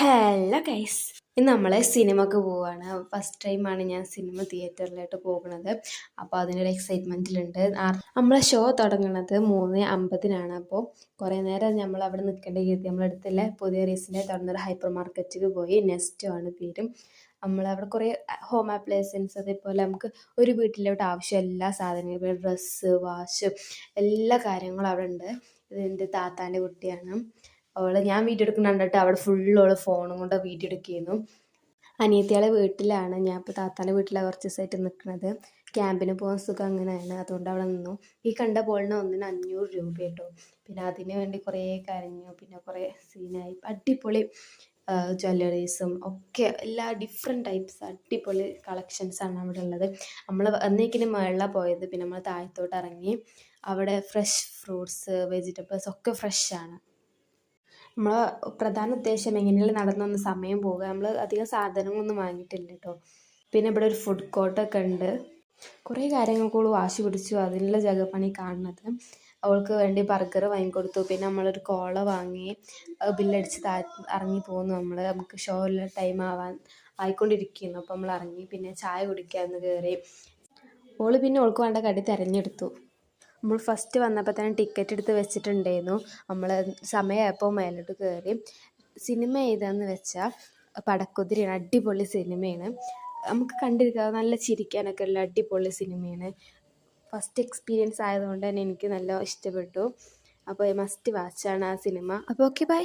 Hello guys, ഇന്ന് നമ്മൾ സിനിമക്ക് പോവാണ്. ഫസ്റ്റ് ടൈമാണ് ഞാൻ സിനിമ തിയേറ്ററിലായിട്ട് പോകുന്നത്. അപ്പോൾ അതിനൊരു എക്സൈറ്റ്മെൻറ്റിലുണ്ട്. നമ്മളെ ഷോ തുടങ്ങുന്നത് 3:50-നാണ്. അപ്പോൾ കുറേ നേരം നമ്മൾ അവിടെ നിൽക്കേണ്ട രീതി നമ്മളടുത്തുള്ള പുതിയ റീസെൻ്റായി തുറന്നൊരു ഹൈപ്പർ മാർക്കറ്റിൽ പോയി. നെസ്റ്റോ ആണ് പേരും. നമ്മളവിടെ കുറേ ഹോം അപ്ലയൻസസ്, അതേപോലെ നമുക്ക് ഒരു വീട്ടിലോട്ട് ആവശ്യം എല്ലാ സാധനങ്ങളും, ഡ്രസ്സ്, വാഷ്, എല്ലാ കാര്യങ്ങളും അവിടെ ഉണ്ട്. ഇത് എൻ്റെ താത്താൻ്റെ കുട്ടിയാണ്. ഞാൻ വീഡിയോ എടുക്കുന്ന കണ്ടിട്ട് അവിടെ ഫുള്ളോള് ഫോണും കൊണ്ട് വീഡിയോ എടുക്കുന്നു. അനിയത്തിയാളെ വീട്ടിലാണ് ഞാൻ. ഇപ്പോൾ താത്താൻ്റെ വീട്ടിലാണ് കുറച്ച് ദിവസമായിട്ട് നിൽക്കുന്നത്. ക്യാമ്പിന് പോകാൻ സുഖം അങ്ങനെയാണ്, അതുകൊണ്ട് അവിടെ നിന്നു. ഈ കണ്ട ബോളിന് ഒന്നിന് 500 രൂപ കേട്ടോ. പിന്നെ അതിന് വേണ്ടി കുറേ കരഞ്ഞു, പിന്നെ കുറേ സീനായി. അടിപൊളി ജ്വല്ലറീസും ഒക്കെ എല്ലാ ഡിഫറെൻറ്റ് ടൈപ്സ് അടിപൊളി കളക്ഷൻസാണ് അവിടെ ഉള്ളത്. നമ്മൾ അന്നേക്കിന് മുകളിലാണ് പോയത്. പിന്നെ നമ്മൾ താഴത്തോട്ട് ഇറങ്ങി. അവിടെ ഫ്രഷ് ഫ്രൂട്ട്സ്, വെജിറ്റബിൾസ് ഒക്കെ ഫ്രഷാണ്. നമ്മൾ പ്രധാന ഉദ്ദേശം എങ്ങനെയെങ്കിലും നടന്നൊന്ന് സമയം പോകുക. നമ്മൾ അധികം സാധനങ്ങളൊന്നും വാങ്ങിയിട്ടില്ല കേട്ടോ. പിന്നെ ഇവിടെ ഒരു ഫുഡ് കോർട്ടൊക്കെ ഉണ്ട്. കുറേ കാര്യങ്ങൾക്കോള് വാശി പിടിച്ചു. അതിനുള്ള ജഗപ്പണി കാണുന്നത്. അവൾക്ക് വേണ്ടി ബർഗർ വാങ്ങിക്കൊടുത്തു. പിന്നെ നമ്മളൊരു കോള വാങ്ങി ബില്ലടിച്ച് ഇറങ്ങി പോന്നു. നമുക്ക് ഷോയിലെ ടൈം ആയിക്കൊണ്ടിരിക്കുന്നു. അപ്പോൾ നമ്മൾ ഇറങ്ങി. പിന്നെ ചായ കുടിക്കാമെന്ന് കയറി. പിന്നെ ഓൾക്ക് വേണ്ട കടി തിരഞ്ഞെടുത്തു. നമ്മൾ ഫസ്റ്റ് വന്നപ്പോൾ തന്നെ ടിക്കറ്റ് എടുത്ത് വെച്ചിട്ടുണ്ടായിരുന്നു. നമ്മൾ സമയമായപ്പോൾ മേലോട്ട് കയറി. സിനിമ ഏതാണെന്ന് വെച്ചാൽ പടക്കുതിരയാണ്. അടിപൊളി സിനിമയാണ്. നമുക്ക് കണ്ടിരിക്കാം, നല്ല ചിരിക്കാനൊക്കെ ഉള്ള അടിപൊളി സിനിമയാണ്. ഫസ്റ്റ് എക്സ്പീരിയൻസ് ആയതുകൊണ്ട് തന്നെ എനിക്ക് നല്ല ഇഷ്ടപ്പെട്ടു. അപ്പോൾ മസ്റ്റ് വാച്ചാണ് ആ സിനിമ. അപ്പോൾ ഓക്കെ, ബൈ.